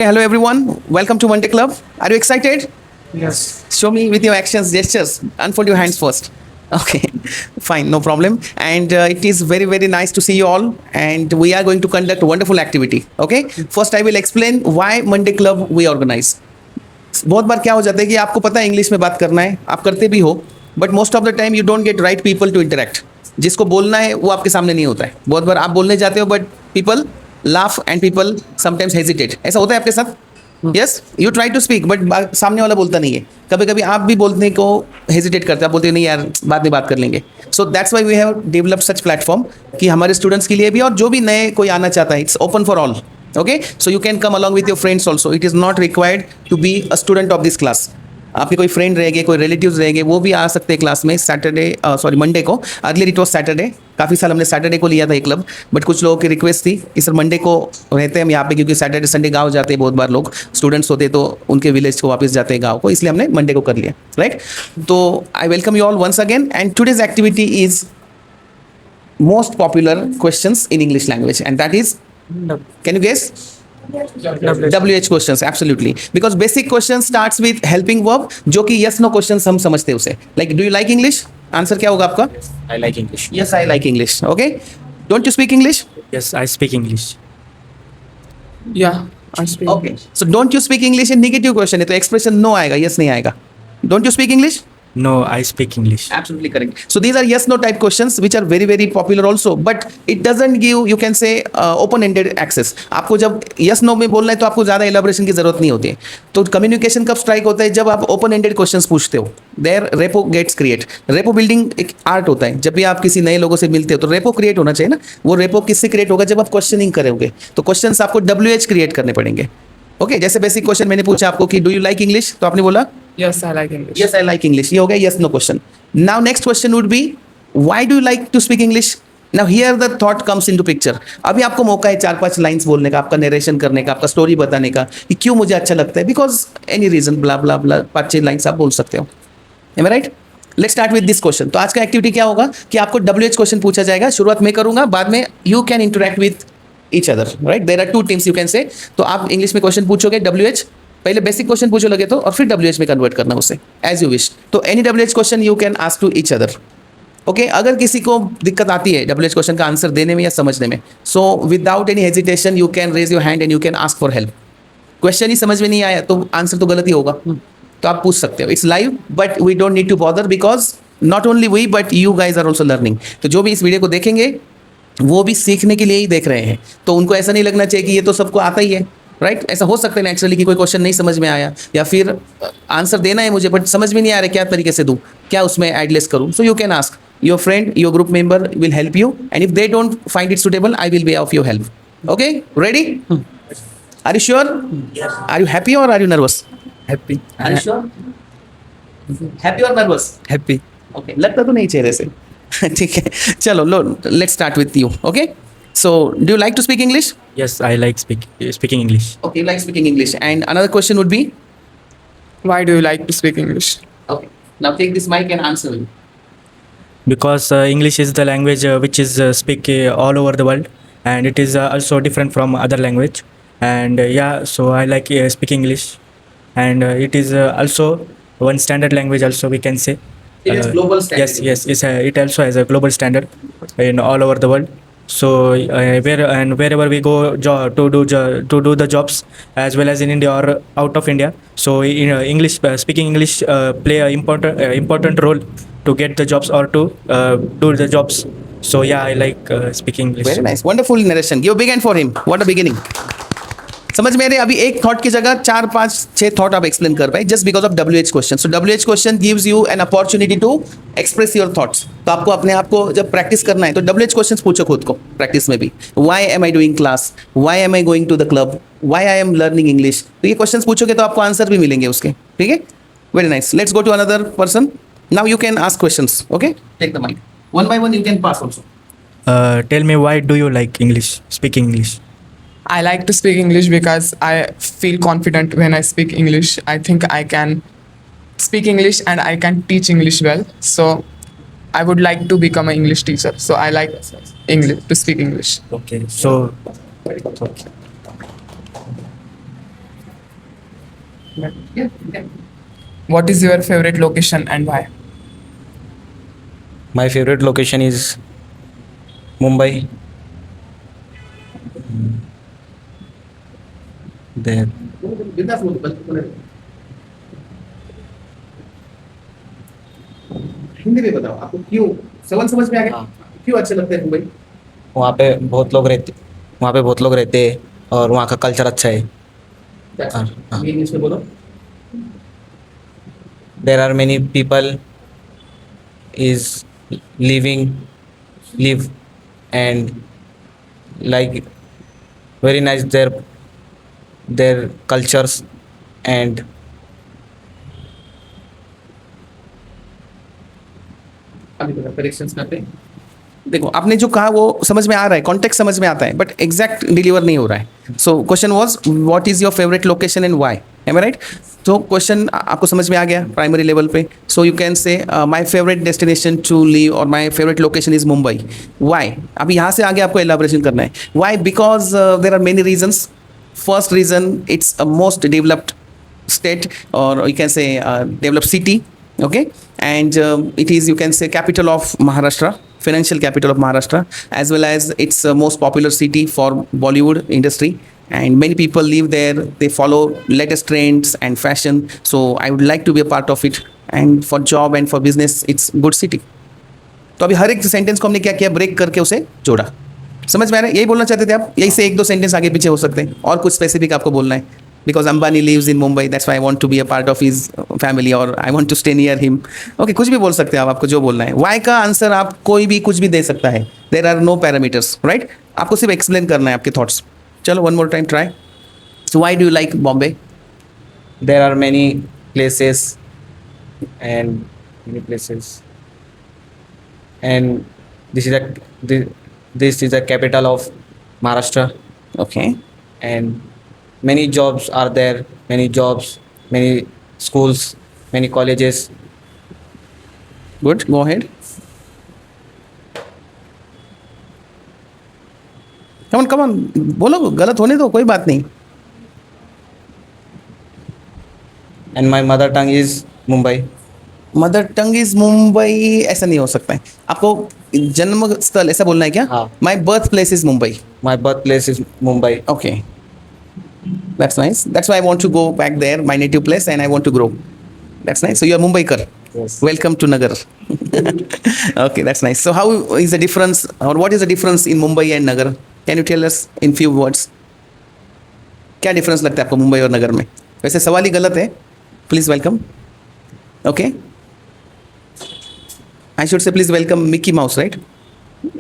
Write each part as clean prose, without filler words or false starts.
Hello everyone, welcome to Monday Club. Are you excited? Yes. Show me with your actions, gestures. Unfold your hands first. Okay, fine, no problem. And it is very, very nice to see you all. And we are going to conduct a wonderful activity. Okay, first I will explain why Monday Club we organize. बहुत बार क्या हो जाता है कि आपको पता है English में बात करना है, आप करते भी हो, but most of the time you don't get right people to interact. जिसको बोलना है वो आपके सामने नहीं होता है. बहुत बार आप बोलने जाते हो but people laugh and people sometimes hesitate. ऐसा होता है आपके साथ? Yes, you try to speak but सामने वाला बोलता नहीं है. कभी कभी आप भी बोलने को हेजिटेट करते हैं, आप बोलते हैं नहीं यार बाद में बात कर लेंगे. So that's why we have developed such platform कि हमारे स्टूडेंट्स के लिए भी और जो भी नए कोई आना चाहता है, it's open for all. Okay, so you can come along with your friends also. It is not required to be a student of this class. आपके कोई फ्रेंड रहेंगे, कोई रिलेटिव्स रहेंगे, वो भी आ सकते हैं क्लास में मंडे को. Earlier it was Saturday. काफ़ी साल हमने सैटरडे को लिया था ये क्लब, बट कुछ लोगों की रिक्वेस्ट थी कि सर मंडे को रहते हैं हम यहाँ पे, क्योंकि सैटरडे संडे गाँव जाते हैं बहुत बार लोग, स्टूडेंट्स होते तो उनके विलेज को वापस जाते हैं गाँव को, इसलिए हमने मंडे को कर लिया. राइट, तो I welcome you all once again. And today's activity is most popular questions in English language, and that is, can you guess? WH questions. Absolutely, because basic question starts with helping verb, जो कि yes no questions हम समझते हैं उसे. Like, do you like English? Answer क्या होगा आपका? I like English. Yes, I like English. Okay, don't you speak English? Yes, I speak English. Yeah, I speak. Okay, so don't you speak English in negative question है तो expression no आएगा, yes नहीं आएगा. Don't you speak English? No, I speak English. Absolutely correct. So these are yes no type questions which are very very popular also, but it doesn't give, you can say, open ended access. आपको जब yes no में बोलना है तो आपको ज़्यादा elaboration की ज़रूरत नहीं होती है. तो communication कब strike होता है? जब आप open ended questions पूछते हो. There repo gets create. Repo building एक art होता है. जब भी आप किसी नए लोगों से मिलते हो तो repo create होना चाहिए ना. वो repo किससे create होगा? जब आप questioning करोगे तो questions आपको WH create करने पड़ेंगे. ओके, जैसे बेसिक क्वेश्चन मैंने पूछा आपको कि डू यू लाइक इंग्लिश, तो आपने बोला Yes, I like English. yes I like English. ये हो गया yes no question. Now next question would be, why do you like to speak English? Now here the thought comes into picture. अभी आपको मौका है 4-5 लाइंस बोलने का, आपका नरेशन करने का, आपका स्टोरी बताने का कि क्यों मुझे अच्छा लगता है, because any reason blah blah blah, 5-6 lines आप बोल सकते हो. Am I right? Let's start with this question. तो आज का एक्टिविटी क्या होगा कि आपको WH क्वेश्चन पूछा जाएगा. शुरुआत मैं करूंगा, बाद में you can interact with each other, right? There are two teams you can say. तो आप इंग्लिश में क्वेश्चन पूछोगे WH, पहले बेसिक क्वेश्चन पूछो लगे तो, और फिर WH में कन्वर्ट करना उसे एज यू विश. तो any WH question you can ask to each other. Okay, अगर किसी को दिक्कत आती है WH क्वेश्चन का आंसर देने में या समझने में, so without any hesitation you can raise your hand and you can ask for help. Question ही समझ में नहीं आया तो आंसर तो गलत ही होगा, तो आप पूछ सकते हो. It's live but we don't need to bother, because not only we but you guys are also learning. तो जो भी इस वीडियो को देखेंगे वो भी सीखने के लिए ही देख रहे हैं, तो उनको ऐसा नहीं लगना चाहिए कि ये तो सबको आता ही है. राइट, ऐसा हो सकता है नेचुरली कि कोई क्वेश्चन नहीं समझ में आया, या फिर आंसर देना है मुझे बट समझ में नहीं आ रहा क्या तरीके से दूँ, क्या उसमें एडलेस करूँ. So you can ask your friend, your group member will help you, and if they don't find it suitable I will be of your help. Okay, ready? Are you sure? Are you happy और are you nervous? Happy. Are you sure? Happy और nervous? Happy. Okay, लगता तो नहीं चेहरे से. ठीक है, चलो लो, let's start with you. Okay, so do you like to speak English? Yes, I like speaking English. Okay, you like speaking English. And another question would be, Why do you like to speak English? okay, now take this mic and answer me. Because English is the language which is speak all over the world, and it is also different from other language. And yeah, so I like speaking English, and it is also one standard language. Also, we can say. It is global standard. Yes, it also has a global standard in all over the world. So wherever we go to do the jobs, as well as in India or out of India, so English speaking English play a important role to get the jobs or to do the jobs. So yeah, I like speaking English. Very nice, wonderful narration. Give a big hand for him. What a beginning. समझ में आ रहे, अभी एक thought की जगह 4-5-6 thought आप explain कर पाए just because of WH question. So WH question gives you an opportunity to express your thoughts. तो आपको अपने आप को जब प्रैक्टिस करना है तो WH क्वेश्चन पूछो खुद को प्रैक्टिस में भी. Why am I doing class, why am I going to the club, why I am learning English. तो ये क्वेश्चन पूछोगे तो आपको आंसर भी मिलेंगे उसके. ठीक है, very nice. Let's go to another person. Now you can ask questions. Okay, take the mic. One by one you can pass also. Tell me, why do you like speaking English? I like to speak English because I feel confident when I speak English. I think I can speak English and I can teach English well. So I would like to become an English teacher. So I like English to speak English. Okay, so okay. Yeah. What is your favorite location and why? My favorite location is Mumbai. There. बिंदास बोलो, बस बोलो। हिंदी में बताओ आपको क्यों सवाल समझ में आ गया? हाँ। क्यों अच्छा लगता है मुंबई? वहाँ पे बहुत लोग रहते वहाँ पे बहुत लोग रहते हैं और वहाँ का कल्चर अच्छा है. हाँ. इंग्लिश में बोलो। There are many people is live and like very nice their cultures and अभी तो करेक्शंस करते हैं। देखो आपने जो कहा वो समझ में आ रहा है, कॉन्टेक्स्ट समझ में आता है, बट एग्जैक्ट डिलीवर नहीं हो रहा है। So question was what is your favourite location and why, am I right? तो क्वेश्चन आपको समझ में आ गया प्राइमरी लेवल पे। So you can say my favourite destination to live और my favourite location is Mumbai. Why? अभी यहाँ से आगे आपको एलाबोरेशन करना है। Why? Because there are many reasons. First reason, it's a most developed state, or you can say developed city, okay? And it is, you can say, capital of Maharashtra, financial capital of Maharashtra, as well as it's most popular city for Bollywood industry, and many people live there. They follow latest trends and fashion, so I would like to be a part of it. And for job and for business, it's good city. तो अभी हर एक sentence को हमने क्या किया, break करके उसे जोड़ा। समझ में आ रहा है? यही बोलना चाहते थे आप? यही से एक दो सेंटेंस आगे पीछे हो सकते हैं, और कुछ स्पेसिफिक आपको बोलना है। Because Ambani lives in Mumbai, that's why I want to be a part of his family, और I want to stay near him. Okay, कुछ भी बोल सकते हैं आप, आपको जो बोलना है। वाई का आंसर आप कोई भी कुछ भी दे सकता है, there are no parameters, right? आपको सिर्फ एक्सप्लेन करना है आपके थॉट्स। चलो one more time try. So why do you like Bombay? there are many places and this is the capital of Maharashtra okay, and many jobs are there, many schools, many colleges. Good, go ahead. Come on, बोलो, गलत होने दो, कोई बात नहीं। And my mother tongue is Mumbai. Mother tongue is Mumbai, ऐसा नहीं हो सकता है। आपको जन्म स्थल ऐसा बोलना है क्या? हाँ। My birth place is Mumbai. My birthplace is Mumbai. Okay, that's nice. That's why I want to go back there, my native place, and I want to grow. That's nice. So you are Mumbaikar. Yes. Welcome to Nagar. Okay, that's nice. So how is the difference, or what is the difference in Mumbai and Nagar? Can you tell us in few words? क्या difference लगता है आपको मुंबई और नगर में? वैसे सवाल ही गलत है। Please welcome. Okay, I should say please welcome Mickey Mouse, right?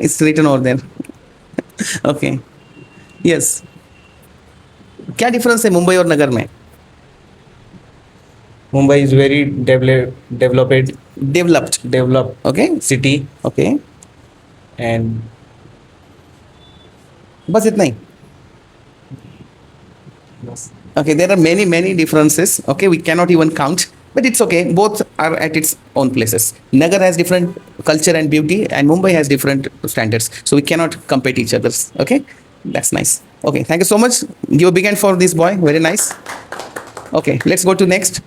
It's written over there. Okay. Yes. क्या डिफरेंस है मुंबई और नगर में? Mumbai is very developed Developed. Okay. city Okay. and बस इतना ही. Okay. There are many differences. Okay. We cannot even count. But it's okay. Both are at its own places. Nagar has different culture and beauty, and Mumbai has different standards. So we cannot compete each other's. Okay. That's nice. Okay. Thank you so much. Give a big hand for this boy. Very nice. Okay. Let's go to next.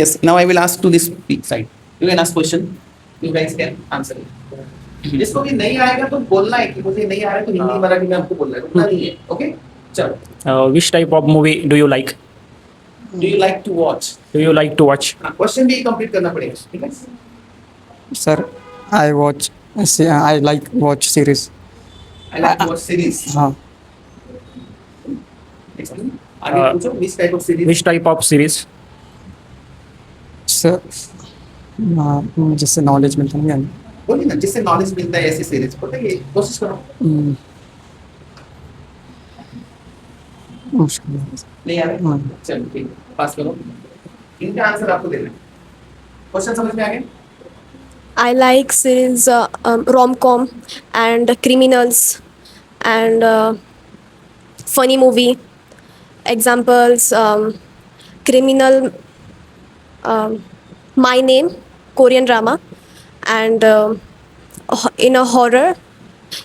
Yes. Now I will ask to this side. You can ask question. You guys can answer it. जिसको भी नहीं आएगा तो बोलना है कि मुझे नहीं आ रहा है, तो हिंदी मराठी में आपको बोलना है, रुकना नहीं है. Okay. चलो. Which type of movie do you like? Do you like to watch? Do you like to watch? Question भी कंप्लीट करना पड़ेगा, ठीक है? Sir, I like watch series. I like to watch series. हाँ Explain. आगे पूछो, which type of series? Which type of series? Sir जिससे knowledge मिलता है यानी बोलिए ना, जिससे नॉलेज मिलता है ऐसी सीरीज बताइए, कोशिश करो। मुश्किल है। नहीं आ रहा? हाँ। चलो ठीक है, पास करो। इनका आंसर आपको देना है। क्वेश्चन समझ में आ गया? I like series rom-com and criminals and funny movie. Examples: criminal, My Name, Korean drama, and in a horror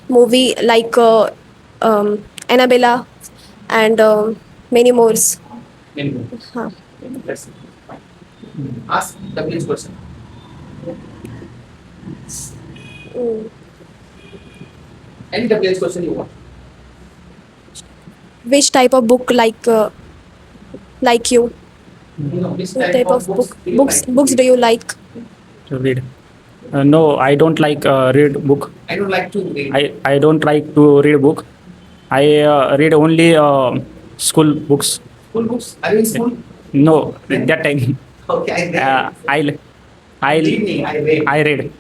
movie like Annabella and many more. नहीं, हाँ. Let's ask WH question. Any WH question you want. Which type of book like you? Which What type of book do you books like? books do you like? To read. No, I don't like read book. I don't like to read. I don't like to read book. I read only school books. School books. Are you in school? No, that time Okay, I read. I Evening, I read. I read.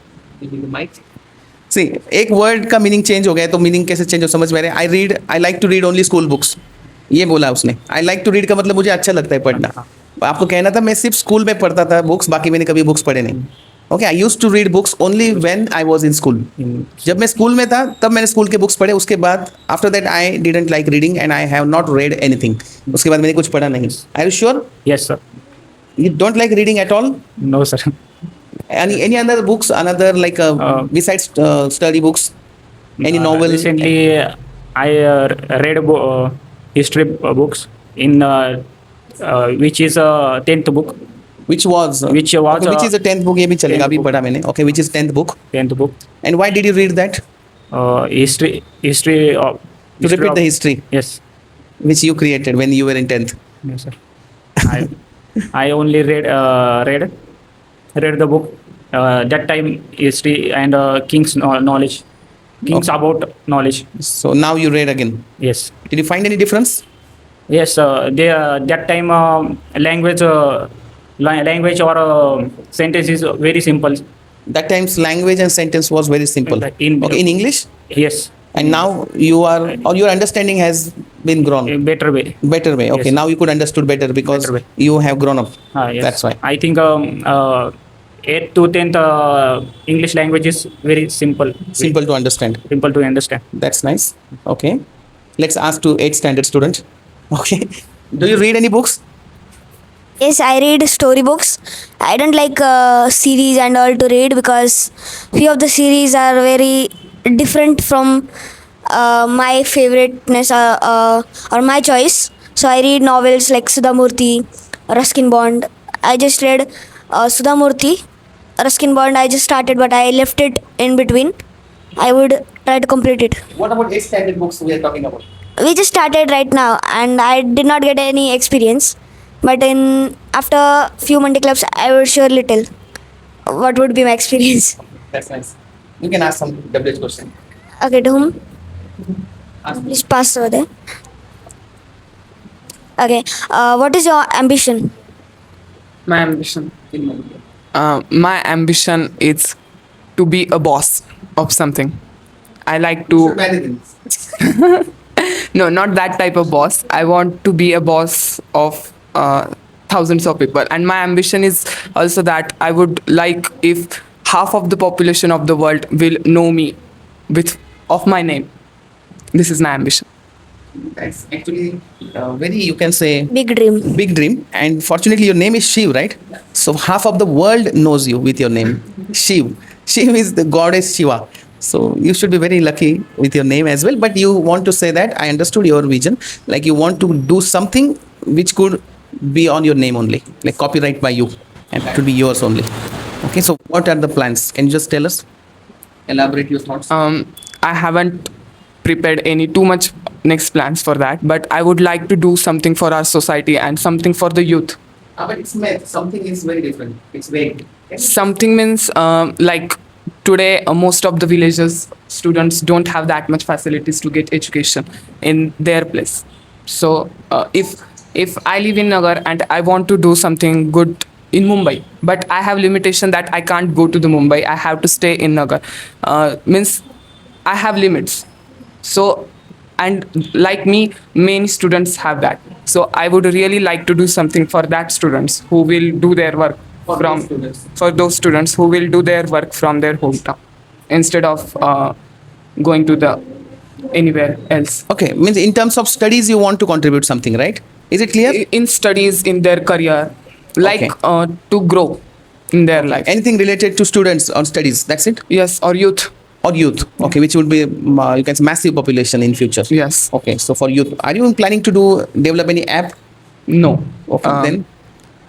सी एक word का meaning change हो गया तो meaning कैसे change हो समझ में आ रहा है. I like to read only school books, ये बोला उसने. आई लाइक टू रीड का मतलब मुझे अच्छा लगता है पढ़ना. आपको कहना था मैं सिर्फ स्कूल में पढ़ता था बुक्स, बाकी मैंने कभी बुक्स पढ़े नहीं. Okay, I use to read books only when I was in school. जब मैं स्कूल में था तब मैंने स्कूल के बुक्स पढ़े. उसके बाद after that I didn't like reading and I have not read anything. उसके बाद मैंने कुछ पढ़ा नहीं. Are you sure Yes, sir. You don't like reading at all? No, sir. Any other books, another like besides study books, any novel? Recently, I read history books in which is 10th book. Which was Which was, okay, which is the 10th book? ये भी चलेगा, 10th अभी book. पढ़ा मैंने. Okay, which is 10th book? 10th book. And why did you read that? History of. To repeat the history Yes. which you created when you were in 10th. Yes, sir. I only read the book that time history and king's knowledge, kings about knowledge. So now you read again. Yes. Did you find any difference? Yes, they that time language or sentence is very simple. That time's language and sentence was very simple. Okay, in English? Yes, And now you are, or your understanding has been grown. a better way. Better way. Okay, Yes. now you could understood better because Better way. you have grown up. Yes. That's why. I think 8th to 10th English language is very simple. Simple to understand. Simple to understand. That's nice. Okay. Let's ask to 8th standard student. Okay. Do you read any books? Yes, I read storybooks. I don't like series and all to read because few of the series are very different from my favoriteness or my choice. So I read novels like Sudhamurti, Ruskin Bond. I just read Sudhamurti, Ruskin Bond. I just started, but I left it in between. I would try to complete it. What about 8th standard books we are talking about? We just started right now, and I did not get any experience. But after few Monday clubs, I would surely tell what would be my experience. That's nice. You can ask some WH question. Okay, to whom? Ask me. Please pass over there. Okay, what is your ambition? My ambition. My ambition is to be a boss of something. I like to. Many things. No, not that type of boss. I want to be a boss of thousands of people. And my ambition is also that I would like if half of the population of the world will know me with of my name. This is my ambition. That's actually very, you can say, Big dream. big dream. And fortunately, your name is Shiv, right? So half of the world knows you with your name, Shiv. Shiv is the goddess Shiva. So you should be very lucky with your name as well. But you want to say that I understood your vision. Like you want to do something which could be on your name only, like copyright by you, and that will be yours only. Okay. So what are the plans? Can you just tell us? Elaborate your thoughts. I haven't prepared any too much next plans for that, but I would like to do something for our society and something for the youth. But it's math. Something is very different. It's vague. Something means like today most of the villages students don't have that much facilities to get education in their place. So if I live in Nagar and I want to do something good in Mumbai, but I have limitation that I can't go to the Mumbai, I have to stay in Nagar, means I have limits. So, and like me, many students have that. So I would really like to do something for that students who will do their work for those students who will do their work from their hometown instead of going to the anywhere else. Okay. Means in terms of studies, you want to contribute something, right? Is it clear? In studies, in their career, like to grow in their life. Anything related to students or studies? That's it. Yes, or youth. Or youth. Okay, which would be you can say massive population in future. Yes. Okay, so for youth, are you planning to develop any app? No. Okay, then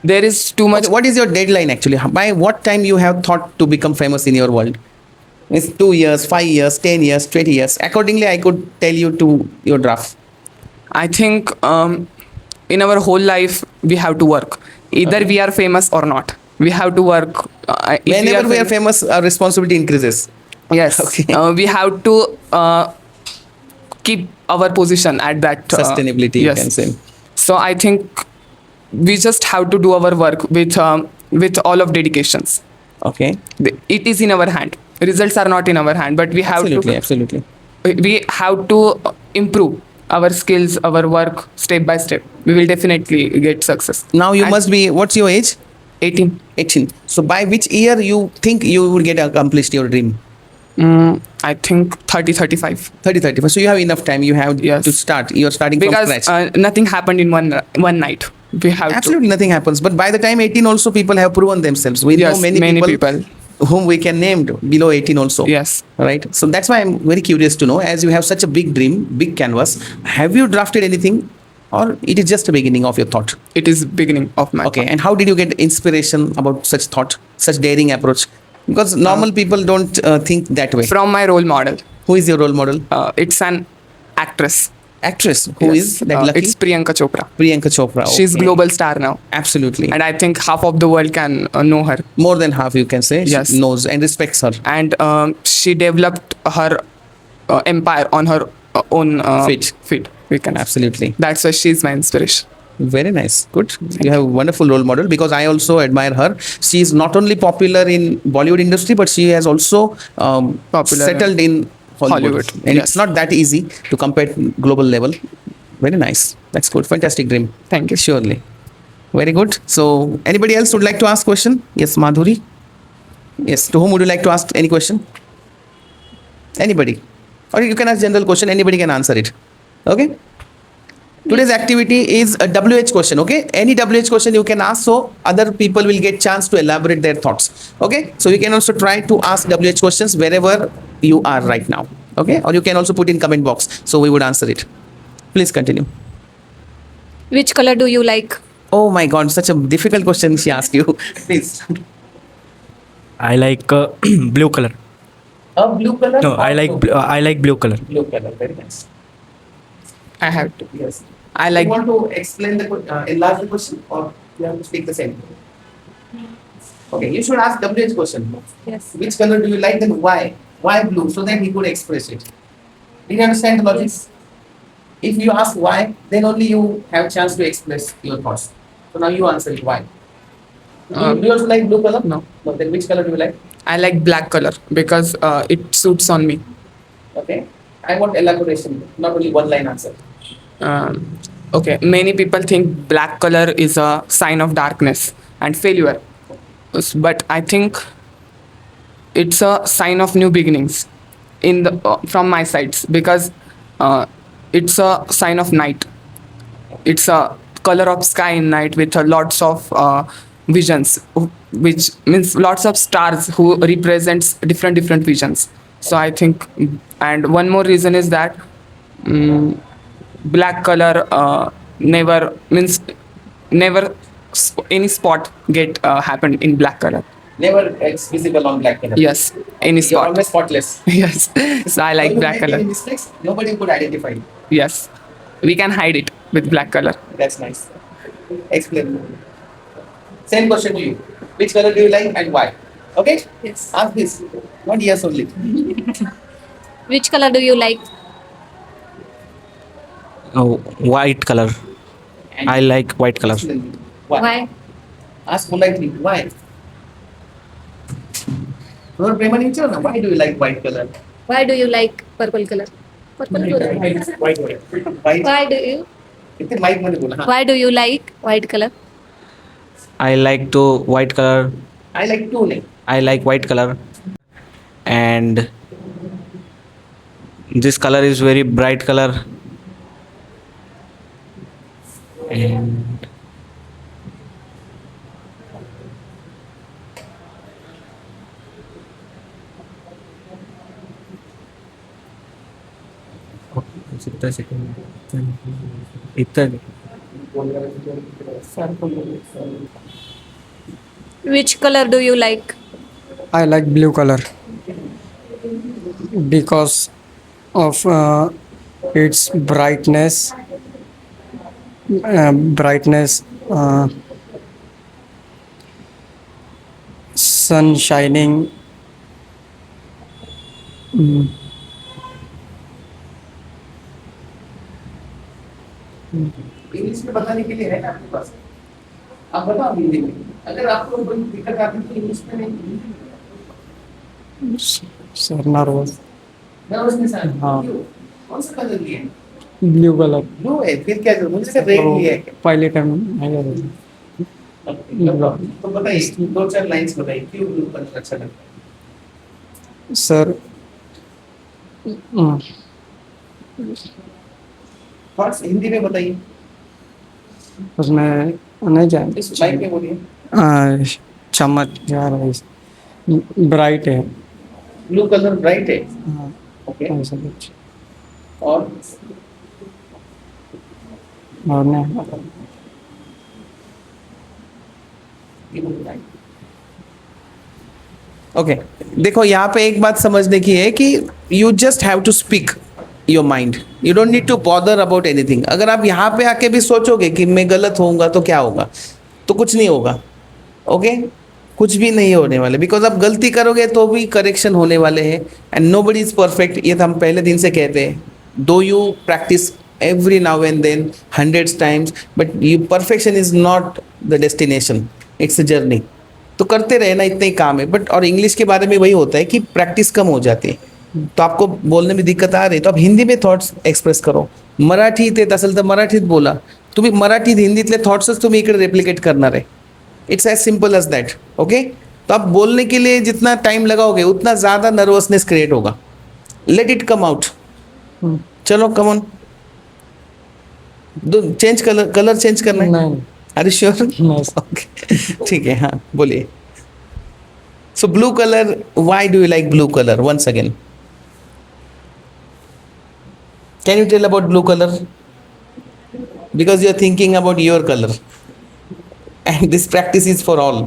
there is too much. What is your deadline actually? By what time you have thought to become famous in your world? It's 2 years, 5 years, 10 years, 20 years. Accordingly, I could tell you to your draft. I think in our whole life we have to work. Either we are famous or not. We have to work. If Whenever we are famous, our responsibility increases. yes, Okay. we have to keep our position at that Sustainability, you can say. So I think we just have to do our work with all of dedications. Okay. It is in our hand. Results are not in our hand, but we have Absolutely, to. absolutely. We have to improve our skills, our work step by step. We will definitely get success. Now you And must be, what's your age? 18. 18. So by which year you think you will get accomplished your dream? I think 30, 35. 30, 35. So you have enough time. You have Yes. to start. You're starting from Because scratch. nothing happened in one night. We have Absolutely nothing happens. But by the time 18 also people have proven themselves. We Yes, know many, many people, people. whom we can name below 18 also. Yes. Right. So that's why I'm very curious to know, as you have such a big dream, big canvas, have you drafted anything or it is just a beginning of your thought? It is beginning of my Okay. path. And how did you get inspiration about such thought, such daring approach? Because normal people don't think that way. From my role model. Who is your role model? It's an actress. Actress. Who is Yes. that lucky? It's Priyanka Chopra. Priyanka Chopra. She's Okay. global star now. Absolutely. And I think half of the world can know her. More than half, you can say. Yes. She knows and respects her. And she developed her empire on her own feet. We can. Absolutely. That's why she's my inspiration. Very nice. Good. You have a wonderful role model because I also admire her. She is not only popular in Bollywood industry, but she has also Popular settled in Hollywood. Hollywood, And yes. it's not that easy to compare global level. Very nice. That's good. Fantastic dream. Thank you. Surely. Very good. So anybody else would like to ask question? Yes, Madhuri. Yes. To whom would you like to ask any question? Anybody. Or you can ask general question. Anybody can answer it. Okay. Today's activity is a WH question. Okay. Any WH question you can ask, so other people will get chance to elaborate their thoughts. Okay. So you can also try to ask WH questions wherever you are right now. Okay. Or you can also put in comment box. So we would answer it. Please continue. Which color do you like? Oh my God, such a difficult question she asked you. Please. I like blue color. A blue color? No, I like blue color. blue color. Very nice. I have to. Yes. I like. You want to explain enlarge the question, or you have to speak the same? Okay, you should ask WH question. Yes. Which color do you like and why? Why blue? So that he could express it. Do you understand the logic? Yes. If you ask why, then only you have chance to express your thoughts. So now you answer it why. Do you also like blue color? No. No. Then which color do you like? I like black color because it suits on me. Okay. I want elaboration, not only one line answer. Okay, many people think black color is a sign of darkness and failure, but I think it's a sign of new beginnings in the from my sides, because it's a sign of night. It's a color of sky in night with lots of visions, which means lots of stars who represents different visions. So I think, and one more reason is that black color never any spot get happened in black color. Never it's visible on black color. Yes, any You're spot. always spotless. Yes, so I like If you black make color. any mistakes, nobody could identify you. Yes, we can hide it with black color. That's nice. Explain. Same question to you. Which color do you like and why? Okay? Yes. Ask this. Not yes only. Which color do you like? White color. And I like white color. explain. Why? Why? Ask politely. Why? No, Prema, why do you like white color? Why do you like purple color? Purple color. White. White. Why do you? इतने mic में नहीं बोला. हाँ. Why do you like white color? I like to white color. I like two names. I like white color, and this color is very bright color. And इतना Which color do you like? I like blue color because of its brightness, sun shining. English में बताने के लिए है ना आपके पास? आप बताओ हिंदी में। अगर आपको कोई दिक्कत आती है तो इंग्लिश में नहीं। सर नर्वस नर्वस नहीं सर। हाँ। क्यों? कौन सा कलर लिए? ब्लू कलर ब्लू है, फिर क्या जरूरत? मुझे रेड लिए है। पहले टाइम आया तो बताइए, दो चार लाइंस बताइए क्यों ब्लू कलर अच्छा लगता है? सर थॉट्स हिंदी में बताइए। उसमें नहीं जाए इस माइक में बोलिए। चमक यार ब्राइट है। ब्लू कलर ब्राइट है। हाँ, ओके। ऐसा कुछ और और नहीं ओके देखो यहाँ पे एक बात समझने की है कि you just have to speak your mind, you don't need to bother about anything. अगर आप यहाँ पे आके भी सोचोगे कि मैं गलत होऊंगा तो क्या होगा, तो कुछ नहीं होगा। ओके कुछ भी नहीं होने वाले, बिकॉज आप गलती करोगे तो भी करेक्शन होने वाले हैं and nobody is perfect. ये तो हम पहले दिन से कहते हैं, दो you practice every now and then hundreds times, but you perfection is not the destination, it's a journey। तो करते रहना इतना ही काम है। बट और इंग्लिश के बारे में वही होता है कि प्रैक्टिस कम हो जाती है, तो आपको बोलने में दिक्कत आ रही है तो आप हिंदी में थॉट्स एक्सप्रेस करो। मराठीत येत असेल तर मराठीत बोला, तुम्ही मराठीत हिंदीतले थॉट्सच तुम्ही इकडे रेप्लिकेट करणार आहे। It's as simple as that. Okay तो आप बोलने के लिए जितना टाइम लगाओगे उतना ज़्यादा नर्वसनेस क्रिएट होगा। Let it come out. चलो come on, change colour change करना है? नहीं अरे श्योर? नहीं सर। ओके ठीक है, हाँ बोलिए। So blue colour, why do you like blue colour? Once again can you tell about blue colour? Because you are thinking about your colour and this practice is for all.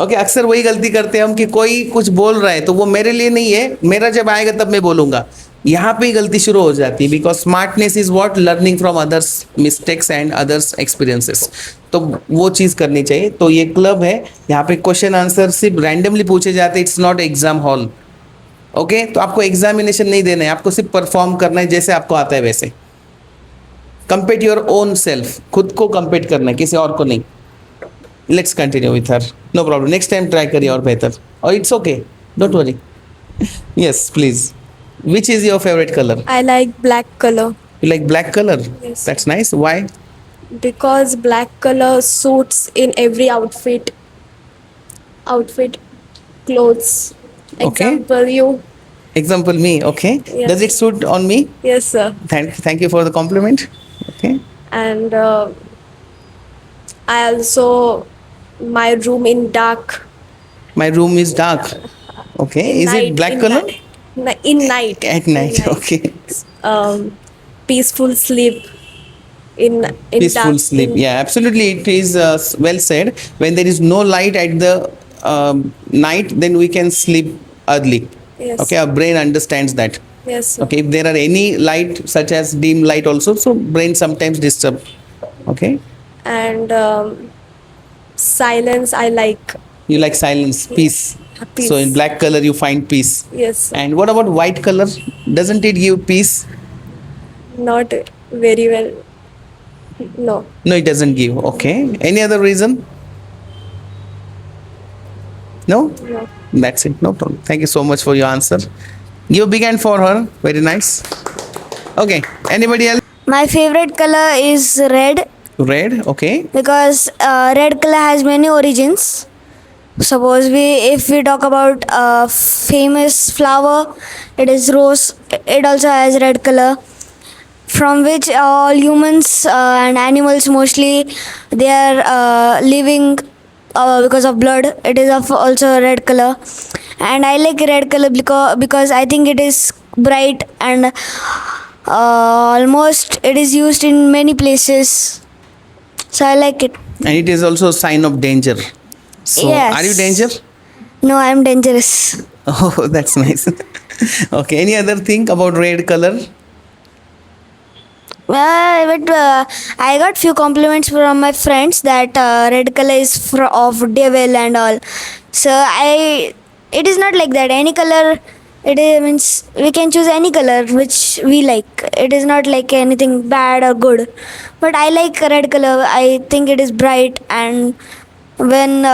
Okay अक्सर वही गलती करते हैं हम कि कोई कुछ बोल रहा है तो वो मेरे लिए नहीं है, मेरा जब आएगा तब मैं बोलूँगा। यहाँ पे ही गलती शुरू हो जाती है, because smartness is what learning from others mistakes and others experiences. तो वो चीज़ करनी चाहिए। तो ये क्लब है, यहाँ पे क्वेश्चन आंसर सिर्फ रैंडमली पूछे जाते हैं, it's not exam hall. Okay तो आपको एग्जामिनेशन नहीं देना है, आपको सिर्फ परफॉर्म करना है जैसे आपको आता है वैसे। कंपेट योर ओन सेल्फ, खुद को कंपेट करना है, किसी और को नहीं। Let's continue with her, no problem. Next time try करिए और बेहतर, और it's okay, don't worry. Yes please, which is your favorite color? I like black color You like black color? Yes. That's nice. Why? because black color suits in every outfit, clothes. Okay. Example, you. Example me. Okay. Yes. Does it suit on me? Yes, sir. Thank you for the compliment. Okay. And I also, my room in dark. My room is dark. Okay. Is night, it black in color? In night. At night. Okay. Peaceful sleep in Peaceful dark, sleep. Yeah, absolutely. It is well said. When there is no light at the night, then we can sleep early. Yes. Okay. Our brain understands that. Yes, sir. Okay. If there are any light, such as dim light, also, so brain sometimes disturb. Okay. And silence I like. You like silence, peace. Peace. So in black color you find peace. Yes, sir. And what about white color? Doesn't it give peace? Not very well. No. No, it doesn't give. Okay. Any other reason? No? No. That's it. No problem. Thank you so much for your answer. Give a big hand for her. Very nice. Okay. Anybody else? My favorite color is red Red. Okay. because red color has many origins. Suppose if we talk about a famous flower, it is rose. It also has red color, from which all humans and animals mostly they are living because of blood. It is of also red color, and I like red color because I think it is bright and almost it is used in many places. So I like it. And it is also a sign of danger. So, Yes. are you danger? No, I'm dangerous. Oh, that's nice. Okay, any other thing about red color? I got few compliments from my friends that red color is of devil and all. So it is not like that. Any color, means we can choose any color which we like. It is not like anything bad or good. But I like red color. I think it is bright, and when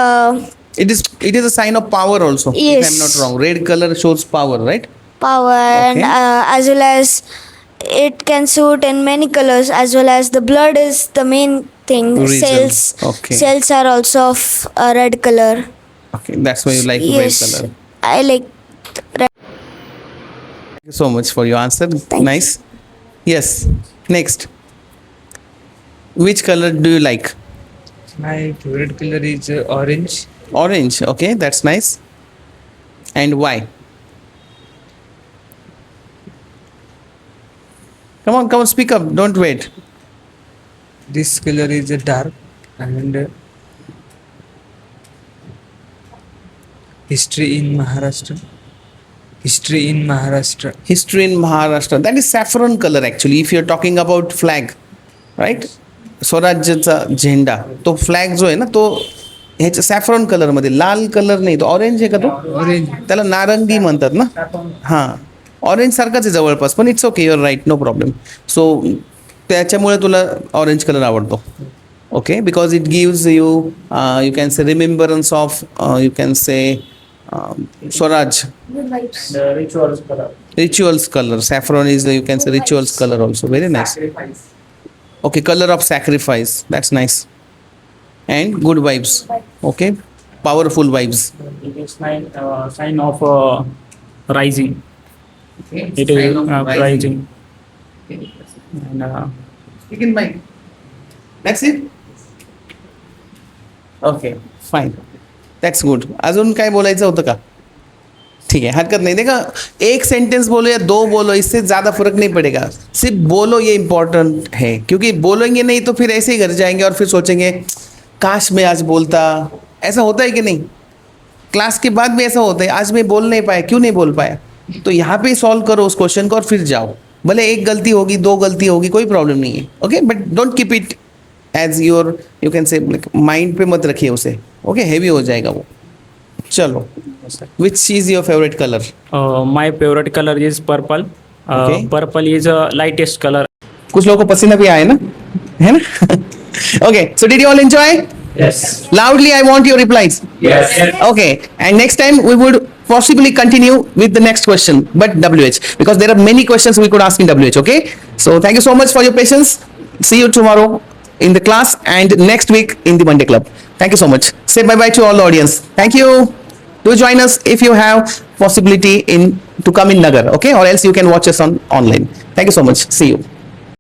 It is a sign of power also. If Yes. I'm not wrong. Red color shows power, right? power and Okay. as well as it can suit in many colors, as well as the blood is the main thing. Reason. Cells, Okay. cells are also of a red color. Okay, that's why you like Yes, red color. I like red. Thank you so much for your answer. Thank Nice. Yes. Next. Which color do you like? My favorite color is orange. Orange. Okay, that's nice. And why? Come on, speak up. Don't wait. This color is dark and history in Maharashtra. History in Maharashtra. History in Maharashtra. That is saffron color actually. If you're talking about flag, right? स्वराज्याचा झेंडा तो flag जो आहे ना तो ह्याच्या saffron कलरमध्ये लाल colour नाही तो ऑरेंज आहे का तो Orange. त्याला नारंगी म्हणतात ना हां ऑरेंज सारखाच आहे जवळपास पण it's okay you're right no problem so त्याच्यामुळे तुला ऑरेंज कलर आवडतो okay because it gives you you can say remembrance of you can say Swaraj The rituals color. rituals color saffron is you can say rituals color also very nice okay color of sacrifice that's nice and good vibes okay powerful vibes It is sign of rising. It is rising. And Speak in mic. That's it okay fine that's good अजून काय बोलायचं होतं का ठीक है हरकत नहीं देखा एक सेंटेंस बोलो या दो बोलो इससे ज़्यादा फर्क नहीं पड़ेगा सिर्फ बोलो ये इम्पोर्टेंट है क्योंकि बोलेंगे नहीं तो फिर ऐसे ही घर जाएंगे और फिर सोचेंगे काश मैं आज बोलता ऐसा होता है कि नहीं क्लास के बाद भी ऐसा होता है आज मैं बोल नहीं पाया क्यों नहीं बोल पाया तो यहाँ पे सॉल्व करो उस क्वेश्चन को और फिर जाओ भले एक गलती होगी दो गलती होगी कोई प्रॉब्लम नहीं है okay but don't keep it as your you can say mind पे मत रखिए उसे ओके हैवी हो जाएगा वो चलो which is your favourite colour my favorite color is purple. Okay. Purple is lightest color. कुछ लोगों को पसीना भी आया ना है ना okay so did you all enjoy Yes. loudly I want your replies Yes. okay and next time we would possibly continue with the next question but WH because there are many questions we could ask in WH okay so thank you so much for your patience see you tomorrow in the class and next week in the Monday club thank you so much say bye bye to all the audience thank you do join us if you have possibility in to come in Nagar okay or else you can watch us on online thank you so much see you